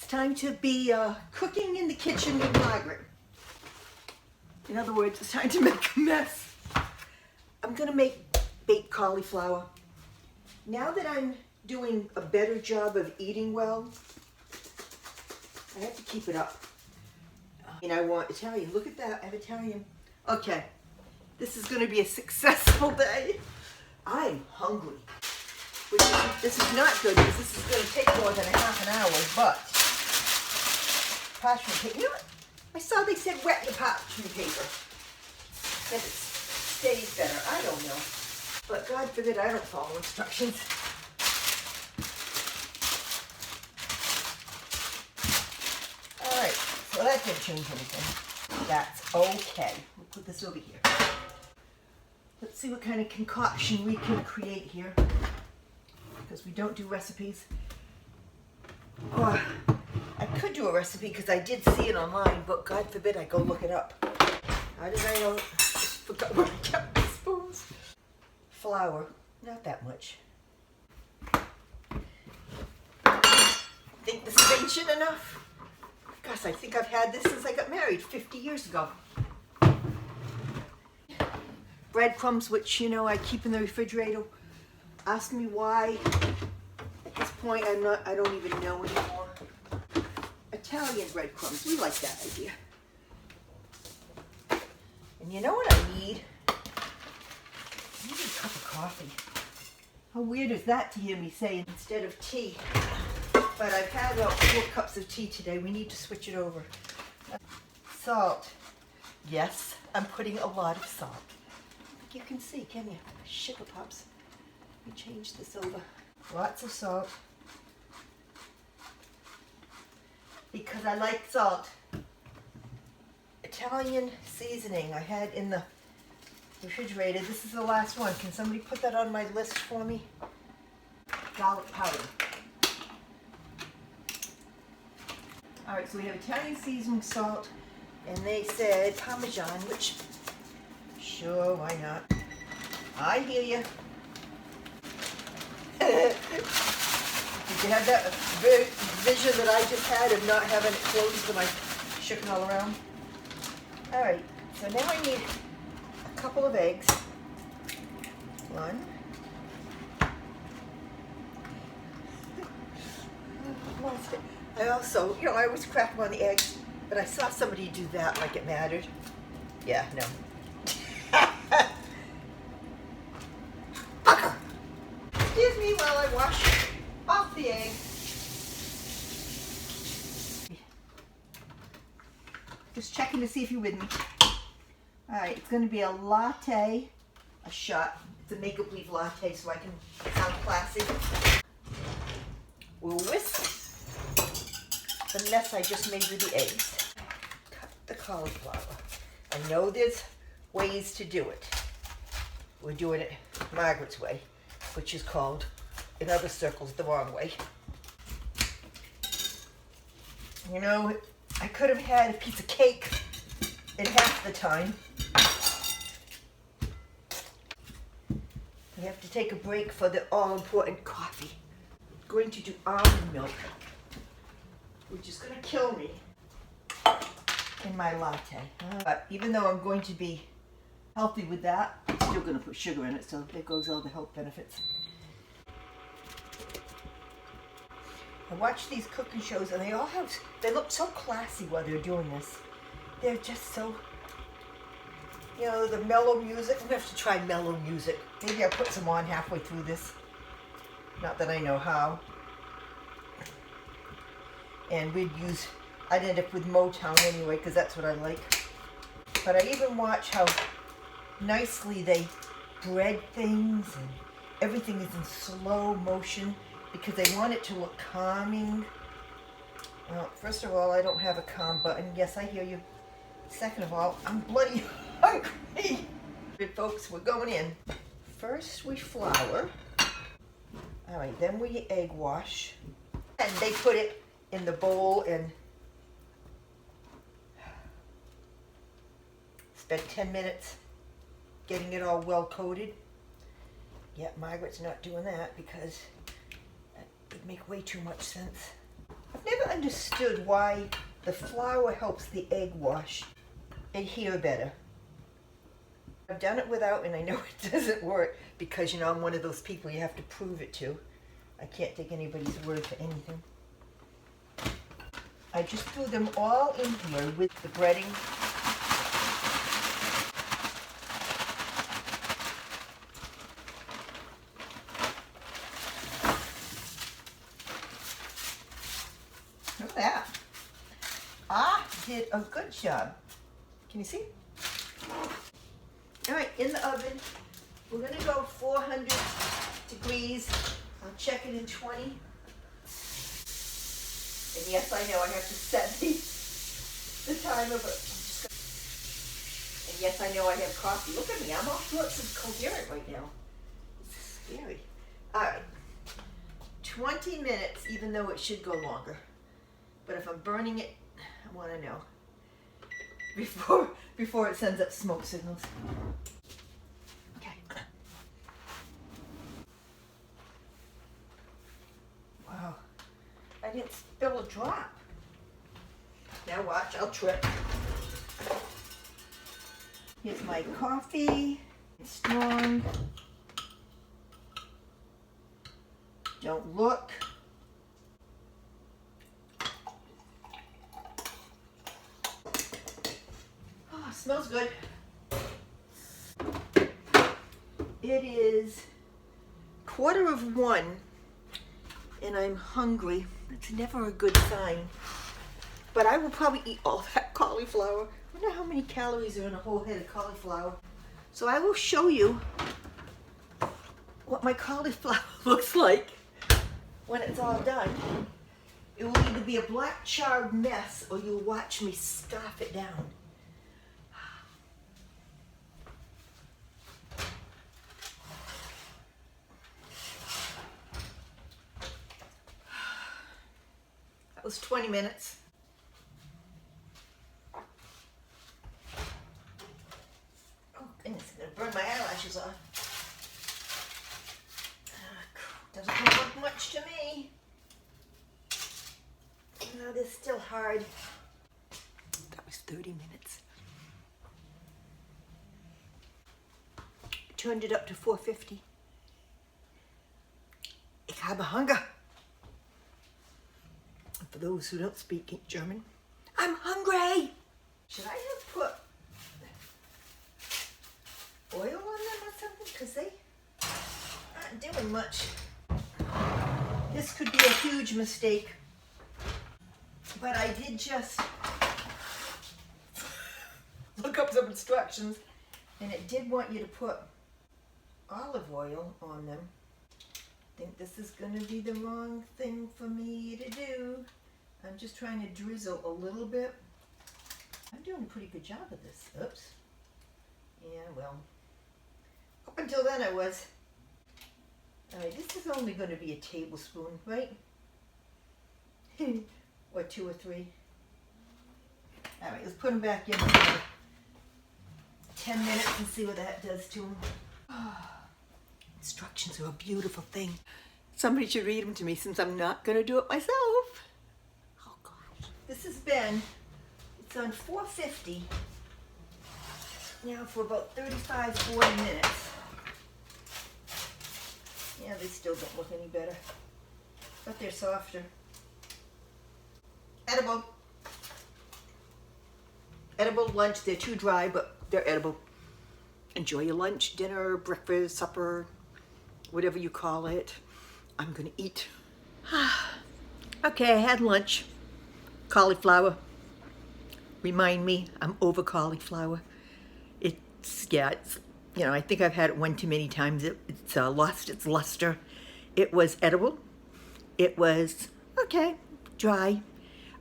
It's time to be cooking in the kitchen with Margaret. In other words, it's time to make a mess. I'm gonna make baked cauliflower. Now that I'm doing a better job of eating well, I have to keep it up. And I want Italian. Look at that, I have Italian. Okay, this is gonna be a successful day. I'm hungry. This is not good because this is going to take more than a half an hour, but parchment paper. You know what? I saw they said wet your parchment paper. That it stays better. I don't know. But God forbid I don't follow instructions. Alright, so that didn't change anything. That's okay. We'll put this over here. Let's see what kind of concoction we can create here. Because we don't do recipes. Oh, I could do a recipe because I did see it online, but God forbid I go look it up. How did I know? I just forgot where I kept my spoons. Flour, not that much. Think this is ancient enough? Gosh, I think I've had this since I got married 50 years ago. Breadcrumbs, which, you know, I keep in the refrigerator. Ask me why. At this point, I don't even know anymore. Italian breadcrumbs, we like that idea. And you know what I need? I need a cup of coffee. How weird is that to hear me say instead of tea? But I've had about 4 cups of tea today. We need to switch it over. Salt. Yes, I'm putting a lot of salt. You can see, can you? Sugar pops. Let me change this over. Lots of salt. Because I like salt. Italian seasoning I had in the refrigerator. This is the last one. Can somebody put that on my list for me? Garlic powder. Alright, so we have Italian seasoning salt, and they said Parmesan, which, sure, why not? I hear you. Did you have that vision that I just had of not having it closed when I shook it all around? Alright, so now I need a couple of eggs. One. I also, you know, I always crack them on the eggs, but I saw somebody do that like it mattered. Yeah, no. Excuse me while I wash off the egg. Just checking to see if you're with me. Alright, it's going to be a latte, a shot. It's a make-a-believe latte so I can sound classy. We'll whisk the mess I just made with the eggs. Cut the cauliflower. I know there's ways to do it. We're doing it Margaret's way, which is called, in other circles, the wrong way. You know, I could have had a piece of cake in half the time. We have to take a break for the all-important coffee. I'm going to do almond milk, which is going to kill me in my latte. But even though I'm going to be healthy with that, I'm still going to put sugar in it, so there goes all the health benefits. I watch these cooking shows and they look so classy while they're doing this. They're just so, you know, the mellow music. I'm going to have to try mellow music. Maybe I'll put some on halfway through this. Not that I know how. And I'd end up with Motown anyway, because that's what I like. But I even watch how nicely they bread things, and everything is in slow motion because they want it to look calming. Well, first of all, I don't have a calm button. Yes, I hear you. Second of all, I'm bloody hungry. Good folks, we're going in. First we flour. All right, then we egg wash. And they put it in the bowl and spent 10 minutes getting it all well coated. Yet Margaret's not doing that because that would make way too much sense. I've never understood why the flour helps the egg wash adhere better. I've done it without and I know it doesn't work because, you know, I'm one of those people you have to prove it to. I can't take anybody's word for anything. I just threw them all in here with the breading. Look at that. I did a good job. Can you see? All right, in the oven, we're gonna go 400 degrees. I'll check it in 20. And yes, I know I have to set the timer, but I'm just gonna... And yes, I know I have coffee. Look at me, I'm all sorts of coherent right now. This is scary. All right, 20 minutes, even though it should go longer. But if I'm burning it, I wanna know before it sends up smoke signals. Okay. Wow, I didn't spill a drop. Now watch, I'll trip. Here's my coffee. It's strong. Don't look. Oh, smells good. It is 1:45 and I'm hungry. It's never a good sign. But I will probably eat all that cauliflower. I wonder how many calories are in a whole head of cauliflower. So I will show you what my cauliflower looks like when it's all done. It will either be a black charred mess or you'll watch me scarf it down. That was 20 minutes. Oh goodness, I'm gonna burn my eyelashes off. Doesn't look much to me. No, they're still hard. That was 30 minutes. Turned it up to 450. Ich habe Hunger. And for those who don't speak German, I'm hungry. Should I have put oil on them or something? Because they aren't doing much. This could be a huge mistake. But I did just look up some instructions and it did want you to put olive oil on them. I think this is going to be the wrong thing for me to do. I'm just trying to drizzle a little bit. I'm doing a pretty good job of this. Oops. Yeah, well, up until then I was. Alright, this is only going to be a tablespoon, right? Or 2 or 3. Alright, let's put them back in for 10 minutes and see what that does to them. Instructions are a beautiful thing. Somebody should read them to me since I'm not going to do it myself. Oh gosh. This has been, it's on 450 now for about 35, 40 minutes. Yeah, they still don't look any better, but they're softer. Edible. Edible lunch. They're too dry, but they're edible. Enjoy your lunch, dinner, breakfast, supper, whatever you call it. I'm gonna eat. Okay, I had lunch. Cauliflower. Remind me, I'm over cauliflower. It's, yeah, it's, you know, I think I've had it one too many times. It's lost its luster. It was edible. It was, okay, dry.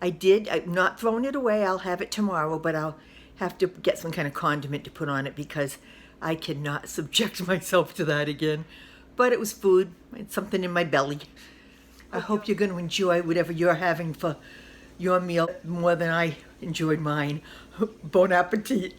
I'm not throwing it away. I'll have it tomorrow, but I'll have to get some kind of condiment to put on it because I cannot subject myself to that again. But it was food. It's something in my belly. I hope you're going to enjoy whatever you're having for your meal more than I enjoyed mine. Bon appetit.